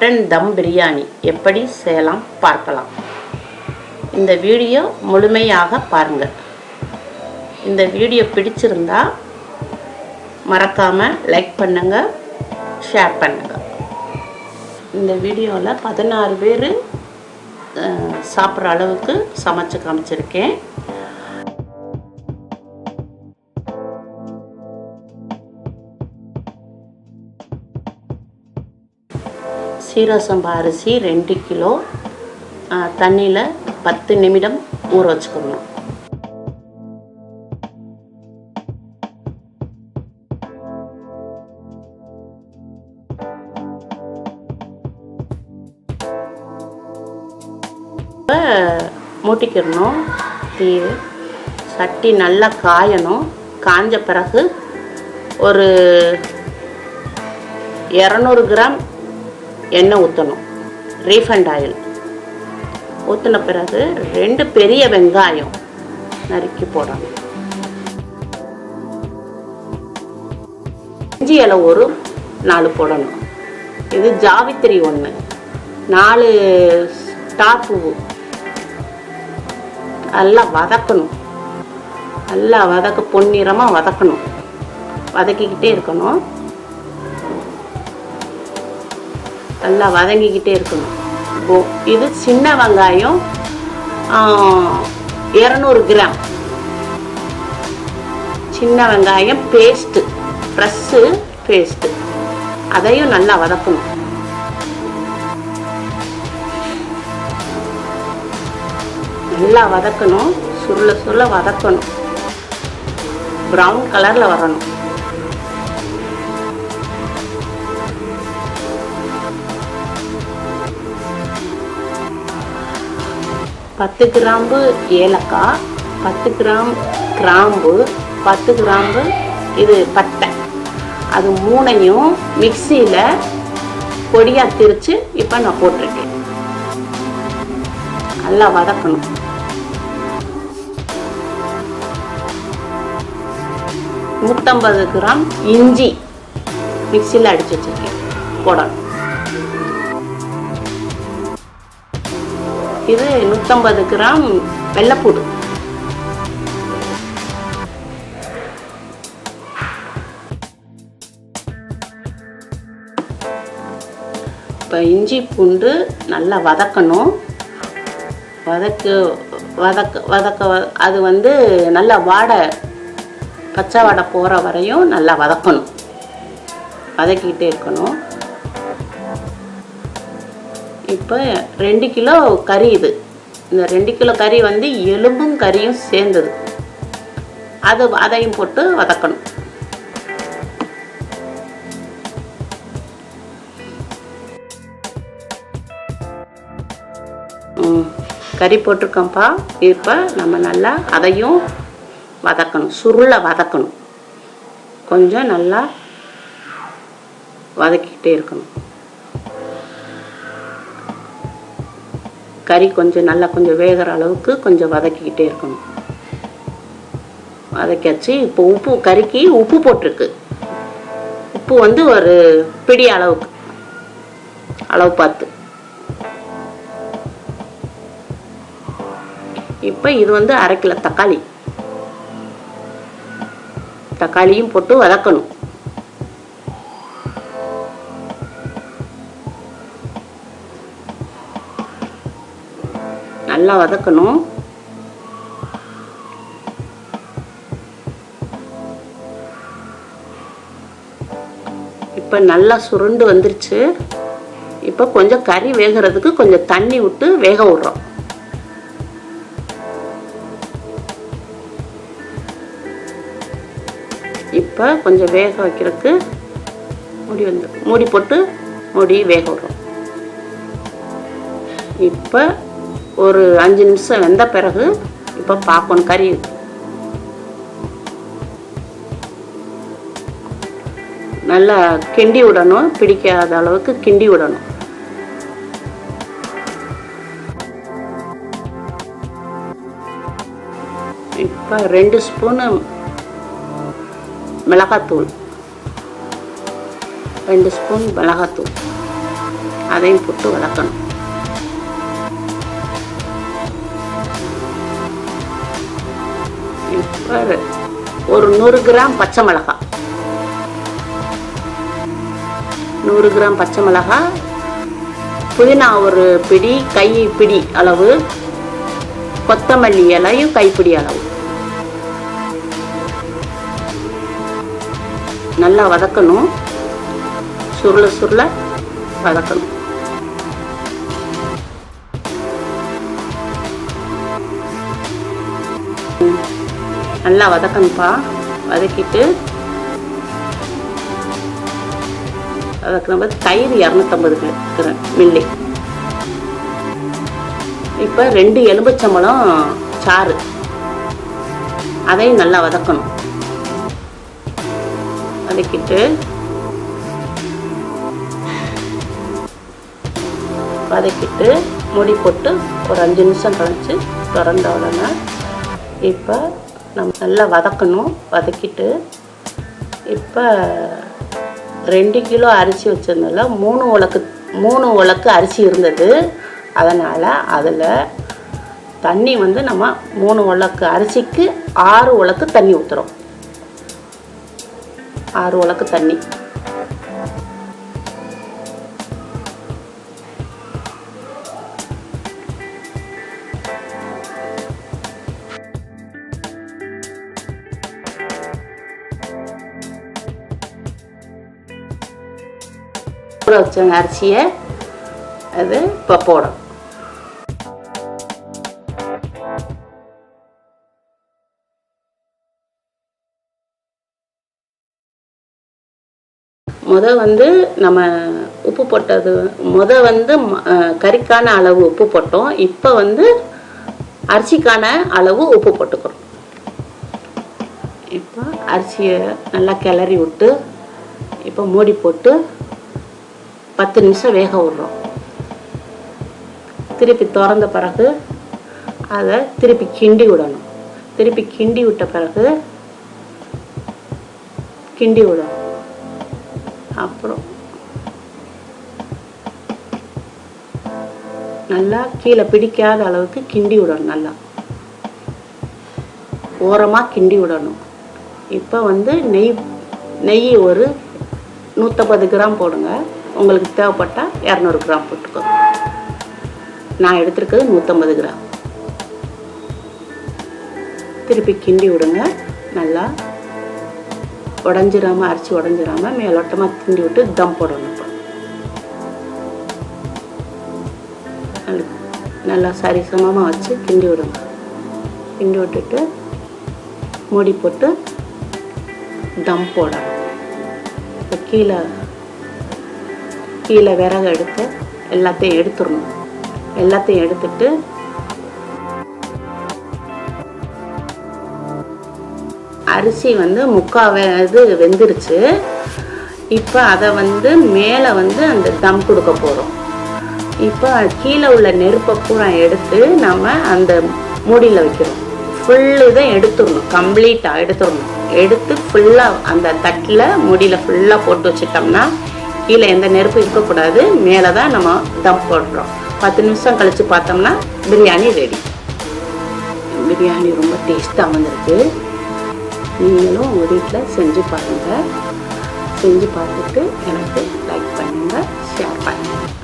Mutton தம் பிரியாணி எப்படி செய்யலாம் பார்க்கலாம். இந்த வீடியோ முழுமையாக பாருங்கள். இந்த வீடியோ பிடிச்சிருந்தா மறக்காமல் லைக் பண்ணுங்கள், ஷேர் பண்ணுங்கள். இந்த வீடியோவில் 16 பேர் சாப்பிட்ற அளவுக்கு சமைச்சு காமிச்சிருக்கேன். சீரக சம்பா அரிசி 2 கிலோ தண்ணியில் 10 நிமிடம் ஊற வச்சுக்கணும். இப்போ மூட்டிக்கிடணும். தீ சட்டி நல்லா காயணும். காஞ்ச பிறகு ஒரு 200 கிராம் எண்ணெய் ஊற்றணும். ரீஃபண்ட் ஆயில் ஊற்றின பிறகு 2 பெரிய வெங்காயம் நறுக்கி போடணும். இஞ்சி இலை ஒரு 4 போடணும். இது ஜாவித்திரி 1, 4 ஸ்டார் பூ. நல்லா வதக்கணும். நல்லா பொன்னிறமாக வதக்கணும். வதக்கிக்கிட்டே இருக்கணும். நல்லா வதங்கிக்கிட்டே இருக்கணும். இது சின்ன வெங்காயம் 200 கிராம் சின்ன வெங்காயம் பேஸ்ட்டு, ஃப்ரெஷ்ஷு பேஸ்ட்டு, அதையும் நல்லா வதக்கணும். நல்லா வதக்கணும். சுருள வதக்கணும். ப்ரௌன் கலரில் வரணும். பத்து கிராம்பு ஏலக்காய், 10 கிராம் கிராம்பு, 10 கிராம்பு இது பட்டை, அது 3ஐயும் மிக்சியில் பொடியாக திரித்து இப்போ நான் போட்டிருக்கேன். நல்லா வதக்கணும். $150 கிராம் இஞ்சி மிக்சியில் அடித்து வச்சுருக்கேன், போடணும். இது 150 கிராம் வெள்ளைப்பூடு. இப்போ இஞ்சி பூண்டு நல்லா வதக்கணும். வதக்க அது நல்லா பச்சை வாடை போகிற வரையும் நல்லா வதக்கணும். வதக்கிக்கிட்டே இருக்கணும். இப்போ 2 கிலோ கறி. இந்த 2 கிலோ கறி எலும்பும் கறியும் சேர்ந்தது. அதையும் போட்டு வதக்கணும். கறி போட்டிருக்கோம்ப்பா. இப்போ நம்ம நல்லா அதையும் வதக்கணும். சுருள வதக்கணும். கொஞ்சம் நல்லா வதக்கிக்கிட்டே இருக்கணும். கறி கொஞ்சம் வேகிற அளவுக்கு கொஞ்சம் வதக்கிக்கிட்டே இருக்கணும். வதக்கியாச்சு. இப்போ கறிக்கு உப்பு போட்டிருக்கு. உப்பு ஒரு பிடி அளவு பார்த்து. இப்போ இது 1/2 கிலோ தக்காளியும் போட்டு வதக்கணும். நல்லா வதக்கணும். இப்போ நல்லா சுருண்டு வந்துருச்சு. இப்போ கொஞ்சம் கறி வேகிறதுக்கு கொஞ்சம் தண்ணி விட்டு வேக விடுறோம். இப்போ கொஞ்சம் வேக வைக்கிறதுக்கு மூடி போட்டு வேக விடுறோம். இப்போ ஒரு 5 நிமிஷம் வெந்த பிறகு இப்போ பார்க்கணும். கறி நல்லா கிண்டி விடணும். பிடிக்காத அளவுக்கு கிண்டி விடணும். இப்போ 2 ஸ்பூன் மிளகாத்தூள், 2 ஸ்பூன் மிளகாத்தூள், அதையும் போட்டு வதக்கணும். இப்போ ஒரு 100 கிராம் பச்சை மிளகாய், 100 கிராம் பச்சை மிளகாய், புதினா ஒரு பிடி கைப்பிடி அளவு, கொத்தமல்லி இலையும் கைப்பிடி அளவு நல்லா வதக்கணும். சுருள சுருள வதக்கணும். நல்லா வதக்கணும்ப்பா. வதக்கிட்டு வதக்கின தயிர் 250 கிராம் மில்லி. இப்போ 2 எலுமிச்சம்பழம் சாறு, அதையும் நல்லா வதக்கணும். வதக்கிட்டு மூடி போட்டு ஒரு 5 நிமிஷம் கழிச்சு திறந்த உடனே இப்போ நம்ம நல்லா வதக்கணும். வதக்கிட்டு இப்போ 2 கிலோ அரிசி வச்சிருந்ததில்ல 3 உலக்கு அரிசி இருந்தது. அதனால் அதில் தண்ணி வந்து நம்ம 3 உலக்கு அரிசிக்கு 6 உலக்கு தண்ணி ஊற்றுறோம். 6 உலக்கு தண்ணி. ஊற வச்ச அரிசியை அது இப்போ போடும். வந்து நம்ம உப்பு போட்டது வந்து கறிக்கான அளவு உப்பு போட்டோம். இப்போ வந்து அரிசிக்கான அளவு உப்பு போட்டுக்கிறோம். இப்போ அரிசியை நல்லா கிளறி விட்டு இப்போ மூடி போட்டு 10 நிமிஷம் வேக விடுறோம். திருப்பி திறந்த பிறகு அதை திருப்பி கிண்டி விடணும். திருப்பி கிண்டி விட்ட பிறகு கிண்டி விடணும். அப்புறம் நல்லா கீழே பிடிக்காத அளவுக்கு கிண்டி விடணும். நல்லா ஓரமாக கிண்டி விடணும். இப்போ வந்து நெய் ஒரு 150 கிராம் போடுங்க. உங்களுக்கு தேவைப்பட்டால் 200 கிராம் போட்டுக்கோ. நான் எடுத்துருக்கிறது 150 கிராம். திருப்பி கிண்டி விடுங்க. நல்லா உடஞ்சிராமல், அரிசி உடஞ்சிராமல் மேலோட்டமாக கிண்டி விட்டு தம் போடணும். நல்லா சரிசமமாக வச்சு கிண்டி விடுங்க. கிண்டி விட்டுட்டு மூடி போட்டு தம் போடணும். இப்போ கீழே விறகு எடுத்து எல்லாத்தையும் எடுத்துடணும். எல்லாத்தையும் எடுத்துட்டு அரிசி வந்து இது வெந்துருச்சு. இப்போ அதை வந்து மேலே வந்து அந்த தம் கொடுக்க போகிறோம். இப்போ கீழே உள்ள நெருப்பை பூரா எடுத்து நம்ம அந்த மூடியில் வைக்கிறோம். ஃபுல்லு தான் எடுத்துடணும். கம்ப்ளீட்டாக எடுத்துடணும். எடுத்து ஃபுல்லாக அந்த தட்டில் மூடியில் ஃபுல்லாக போட்டு வச்சிட்டோம்னா கீழே எந்த நெருப்பும் இருக்கக்கூடாது. மேலே தான் நம்ம தம் போடுறோம். 10 நிமிஷம் கழித்து பார்த்தோம்னா பிரியாணி ரெடி. பிரியாணி ரொம்ப டேஸ்ட்டாக வந்திருக்கு. நீங்களும் உங்கள் வீட்டில் செஞ்சு பாருங்கள். செஞ்சு பார்த்துட்டு எனக்கு லைக் பண்ணுங்கள், ஷேர் பண்ணுங்கள்.